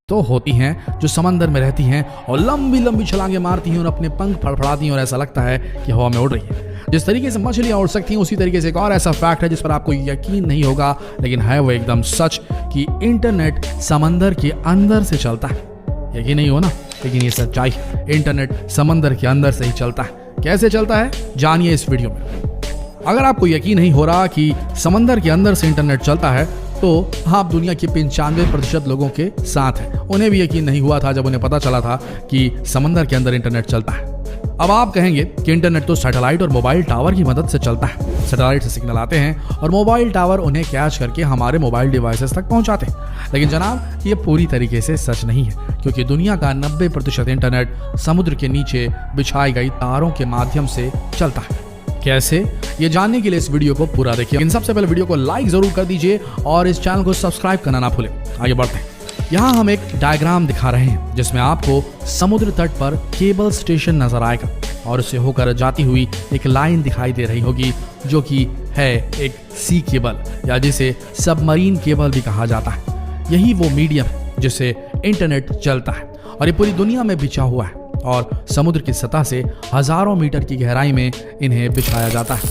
तो होती हैं जो समंदर में रहती हैं और लंबी लंबी छलांगे मारती हैं और अपने पंख फड़फड़ाती हैं और ऐसा लगता है कि हवा में उड़ रही है। जिस तरीके से मछलियां उड़ सकती हैं उसी तरीके से एक और ऐसा फैक्ट है जिस पर आपको यकीन नहीं होगा, लेकिन है वो एकदम सच कि इंटरनेट समंदर के अंदर से चलता है। यकीन नहीं हो ना, लेकिन ये सच्चाई है। इंटरनेट समंदर के अंदर से ही चलता है। कैसे चलता है जानिए इस वीडियो में। अगर आपको यकीन नहीं हो रहा कि समंदर के अंदर से इंटरनेट चलता है तो आप दुनिया के 95% लोगों के साथ हैं। उन्हें भी यकीन नहीं हुआ था जब उन्हें पता चला था कि समंदर के अंदर इंटरनेट चलता है। अब आप कहेंगे कि इंटरनेट तो सैटेलाइट और मोबाइल टावर की मदद से चलता है। सैटेलाइट से सिग्नल आते हैं और मोबाइल टावर उन्हें कैच करके हमारे मोबाइल डिवाइसेस तक पहुंचाते हैं। लेकिन जनाब, ये पूरी तरीके से सच नहीं है, क्योंकि दुनिया का 90% इंटरनेट समुद्र के नीचे बिछाई गई तारों के माध्यम से चलता है। कैसे, ये जानने के लिए इस वीडियो को पूरा देखिए। इन सबसे पहले वीडियो को लाइक जरूर कर दीजिए और इस चैनल को सब्सक्राइब करना ना भूलें। आगे बढ़ते हैं। यहाँ हम एक डायग्राम दिखा रहे हैं जिसमें आपको समुद्र तट पर केबल स्टेशन नजर आएगा और उससे होकर जाती हुई एक लाइन दिखाई दे रही होगी जो कि है एक सी केबल, या जिसे सबमरीन केबल भी कहा जाता है। यही वो मीडियम है जिससे इंटरनेट चलता है और ये पूरी दुनिया में बिछा हुआ है और समुद्र की सतह से हजारों मीटर की गहराई में इन्हें बिछाया जाता है।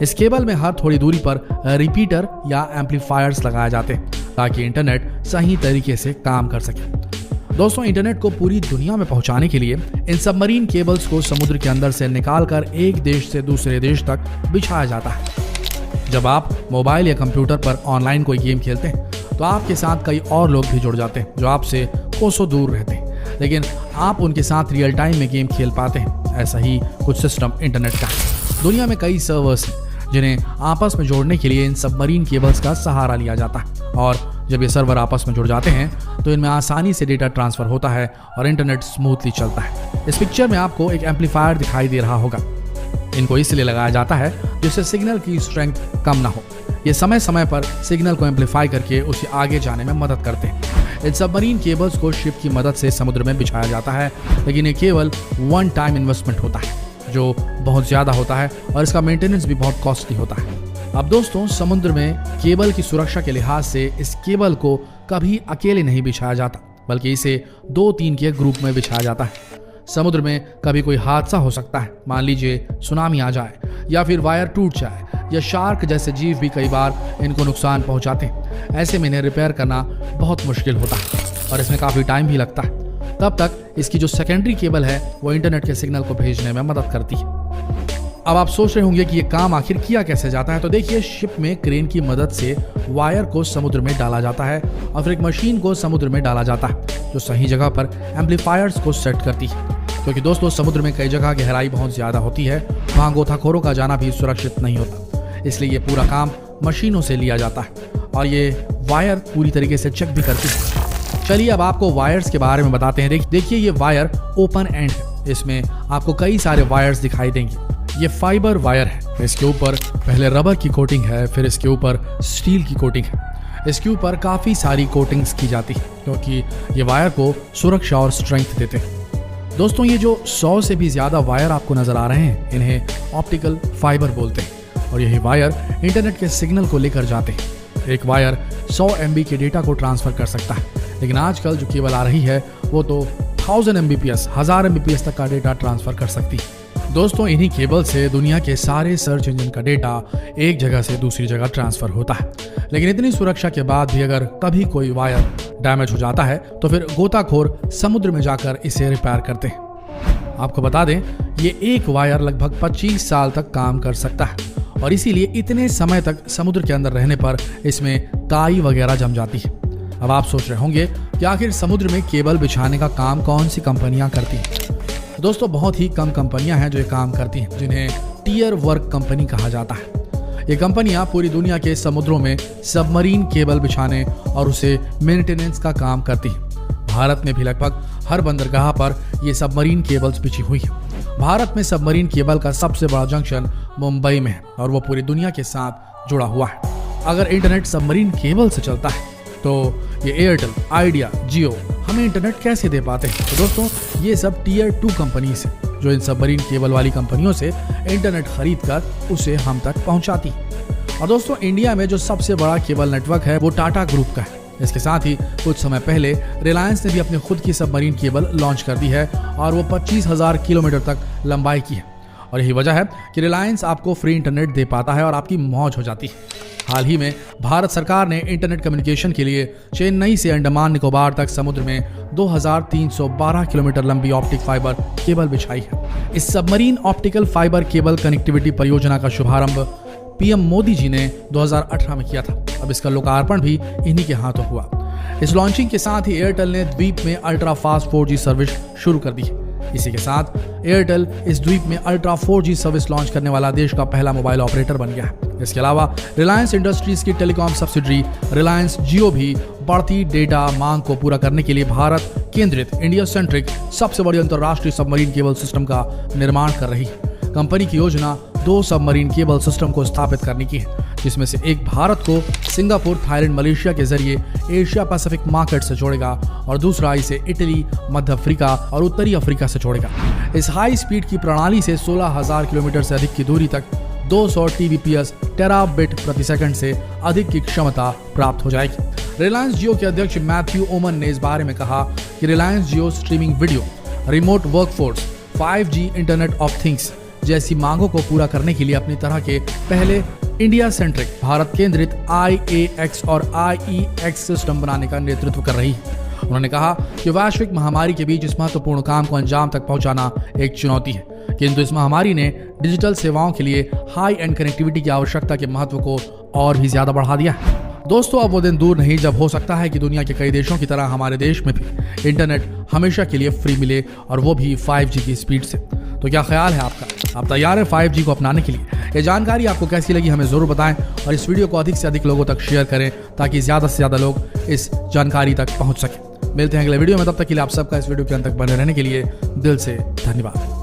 इस केबल में हर थोड़ी दूरी पर रिपीटर या एम्पलीफायर्स लगाए जाते हैं ताकि इंटरनेट सही तरीके से काम कर सके। दोस्तों, इंटरनेट को पूरी दुनिया में पहुंचाने के लिए इन सबमरीन केबल्स को समुद्र के अंदर से निकालकर एक देश से दूसरे देश तक बिछाया जाता है। जब आप मोबाइल या कंप्यूटर पर ऑनलाइन कोई गेम खेलते हैं तो आपके साथ कई और लोग भी जुड़ जाते हैं जो आपसे कोसों दूर रहते हैं, लेकिन आप उनके साथ रियल टाइम में गेम खेल पाते हैं। ऐसा ही कुछ सिस्टम इंटरनेट का है। दुनिया में कई सर्वर्स हैं जिन्हें आपस में जोड़ने के लिए इन सबमरीन केबल्स का सहारा लिया जाता है, और जब ये सर्वर आपस में जुड़ जाते हैं तो इनमें आसानी से डेटा ट्रांसफर होता है और इंटरनेट स्मूथली चलता है। इस पिक्चर में आपको एक एम्पलीफायर दिखाई दे रहा होगा। इनको इसलिए लगाया जाता है जिससे सिग्नल की स्ट्रेंथ कम ना हो। ये समय समय पर सिग्नल को एम्पलीफाई करके उसे आगे जाने में मदद करते हैं। इन सबमरीन केबल्स को शिप की मदद से समुद्र में बिछाया जाता है, लेकिन ये केवल वन टाइम इन्वेस्टमेंट होता है जो बहुत ज़्यादा होता है और इसका मेंटेनेंस भी बहुत कॉस्टली होता है। अब दोस्तों, समुद्र में केबल की सुरक्षा के लिहाज से इस केबल को कभी अकेले नहीं बिछाया जाता, बल्कि इसे 2-3 के ग्रुप में बिछाया जाता है। समुद्र में कभी कोई हादसा हो सकता है, मान लीजिए सुनामी आ जाए या फिर वायर टूट जाए, या शार्क जैसे जीव भी कई बार इनको नुकसान पहुंचाते हैं। ऐसे में इन्हें रिपेयर करना बहुत मुश्किल होता है और इसमें काफ़ी टाइम भी लगता है। तब तक इसकी जो सेकेंडरी केबल है वो इंटरनेट के सिग्नल को भेजने में मदद करती है। अब आप सोच रहे होंगे कि ये काम आखिर किया कैसे जाता है, तो देखिए, शिप में क्रेन की मदद से वायर को समुद्र में डाला जाता है और फिर एक मशीन को समुद्र में डाला जाता है जो सही जगह पर एम्पलीफायर्स को सेट करती है। क्योंकि दोस्तों, समुद्र में कई जगह गहराई बहुत ज़्यादा होती है, वहाँ गोताखोरों का जाना भी सुरक्षित नहीं होता, इसलिए ये पूरा काम मशीनों से लिया जाता है और ये वायर पूरी तरीके से चेक भी करती है। चलिए अब आपको वायर्स के बारे में बताते हैं। देखिए, ये वायर ओपन एंड है। इसमें आपको कई सारे वायर्स दिखाई देंगे। ये फाइबर वायर है। इसके ऊपर पहले रबर की कोटिंग है, फिर इसके ऊपर स्टील की कोटिंग है। इसके ऊपर काफ़ी सारी कोटिंग्स की जाती है क्योंकि ये वायर को सुरक्षा और स्ट्रेंथ देते हैं। दोस्तों, ये जो 100 से भी ज़्यादा वायर आपको नज़र आ रहे हैं, इन्हें ऑप्टिकल फाइबर बोलते हैं और यही वायर इंटरनेट के सिग्नल को लेकर जाते हैं। एक वायर 100 MB के डेटा को ट्रांसफ़र कर सकता है, लेकिन आजकल जो केबल आ रही है वो तो 1000 Mbps 1000 Mbps तक का डेटा ट्रांसफ़र कर सकती है। दोस्तों, इन्हीं केबल से दुनिया के सारे सर्च इंजन का डेटा एक जगह से दूसरी जगह ट्रांसफ़र होता है। लेकिन इतनी सुरक्षा के बाद भी अगर कभी कोई वायर डैमेज हो जाता है तो फिर गोताखोर समुद्र में जाकर इसे रिपेयर करते हैं। आपको बता दें, ये एक वायर लगभग 25 साल तक काम कर सकता है और इसीलिए इतने समय तक समुद्र के अंदर रहने पर इसमें काई वगैरह जम जाती है। अब आप सोच रहे होंगे कि आखिर समुद्र में केबल बिछाने का काम कौन सी कंपनियां करती हैं। दोस्तों, बहुत ही कम कंपनियां हैं जो ये काम करती हैं, जिन्हें टियर वर्क कंपनी कहा जाता है। ये कंपनियां पूरी दुनिया के समुद्रों में सबमरीन केबल बिछाने और उसे मेंटेनेंस का काम करती हैं। भारत में भी लगभग हर बंदरगाह पर ये सबमरीन केबल्स बिछी हुई हैं। भारत में सबमरीन केबल का सबसे बड़ा जंक्शन मुंबई में है और वो पूरी दुनिया के साथ जुड़ा हुआ है। अगर इंटरनेट सबमरीन केबल से चलता है तो ये एयरटेल, आइडिया, जियो हमें इंटरनेट कैसे दे पाते हैं? तो दोस्तों, ये सब टियर 2 कंपनीज हैं जो इन सबमरीन केबल वाली कंपनियों से इंटरनेट खरीद कर उसे हम तक पहुंचाती है। और दोस्तों, इंडिया में जो सबसे बड़ा केबल नेटवर्क है वो टाटा ग्रुप का है। इसके साथ ही कुछ समय पहले रिलायंस ने भी अपनी खुद की सबमरीन केबल लॉन्च कर दी है और वो 25,000 किलोमीटर तक लंबाई की है। और यही वजह है कि रिलायंस आपको फ्री इंटरनेट दे पाता है और आपकी मौज हो जाती है। हाल ही में भारत सरकार ने इंटरनेट कम्युनिकेशन के लिए चेन्नई से अंडमान निकोबार तक समुद्र में 2312 किलोमीटर लंबी ऑप्टिक फाइबर केबल बिछाई है। इस submarine optical fibre cable connectivity परियोजना का शुभारंभ पीएम मोदी जी ने 2018 में किया था। अब इसका लोकार्पण भी इन्हीं के हाथों हुआ। इस लॉन्चिंग के साथ ही एयरटेल ने द्वीप में अल्ट्रा फास्ट 4G सर्विस शुरू कर दी है। इसी के साथ एयरटेल इस द्वीप में अल्ट्रा 4G सर्विस लॉन्च करने वाला देश का पहला मोबाइल ऑपरेटर बन गया है। इसके अलावा रिलायंस इंडस्ट्रीज की टेलीकॉम सब्सिडरी रिलायंस जियो भी बढ़ती डेटा मांग को पूरा करने के लिए भारत केंद्रित इंडिया सेंट्रिक सबसे बड़ी अंतर्राष्ट्रीय सबमरीन केबल सिस्टम का निर्माण कर रही है। कंपनी की योजना 2 सबमरीन केबल सिस्टम को स्थापित करने की है, जिसमें से एक भारत को सिंगापुर, थाईलैंड, मलेशिया के जरिए एशिया पैसिफिक मार्केट से जोड़ेगा और दूसरा इसे इटली, मध्य अफ्रीका और उत्तरी अफ्रीका से जोड़ेगा। इस हाई स्पीड की प्रणाली से 16,000 किलोमीटर से अधिक की दूरी तक 200 TBps टेराबिट प्रति सेकंड से अधिक की क्षमता प्राप्त हो जाएगी। रिलायंस जियो के अध्यक्ष मैथ्यू ओमन ने इस बारे में कहा कि Reliance Jio streaming video, remote workforce, 5G internet of things जैसी मांगों को पूरा करने के लिए अपनी तरह के पहले इंडिया सेंट्रिक भारत केंद्रित IAX और IEX सिस्टम बनाने का नेतृत्व कर रही है। उन्होंने कहा कि वैश्विक महामारी के बीच इस महत्वपूर्ण काम को अंजाम तक पहुंचाना एक चुनौती है, किंतु इस महामारी ने डिजिटल सेवाओं के लिए हाई एंड कनेक्टिविटी की आवश्यकता के महत्व को और भी ज्यादा बढ़ा दिया है। दोस्तों, अब वो दिन दूर नहीं जब हो सकता है कि दुनिया के कई देशों की तरह हमारे देश में भी इंटरनेट हमेशा के लिए फ्री मिले और वो भी 5G की स्पीड से। तो क्या ख्याल है आपका? आप तैयार है 5G को अपनाने के लिए? ये जानकारी आपको कैसी लगी हमें जरूर बताएं और इस वीडियो को अधिक से अधिक लोगों तक शेयर करें ताकि ज्यादा से ज्यादा लोग इस जानकारी तक पहुंच सकें। मिलते हैं अगले वीडियो में, तब तक के लिए आप सबका इस वीडियो के अंत तक बने रहने के लिए दिल से धन्यवाद।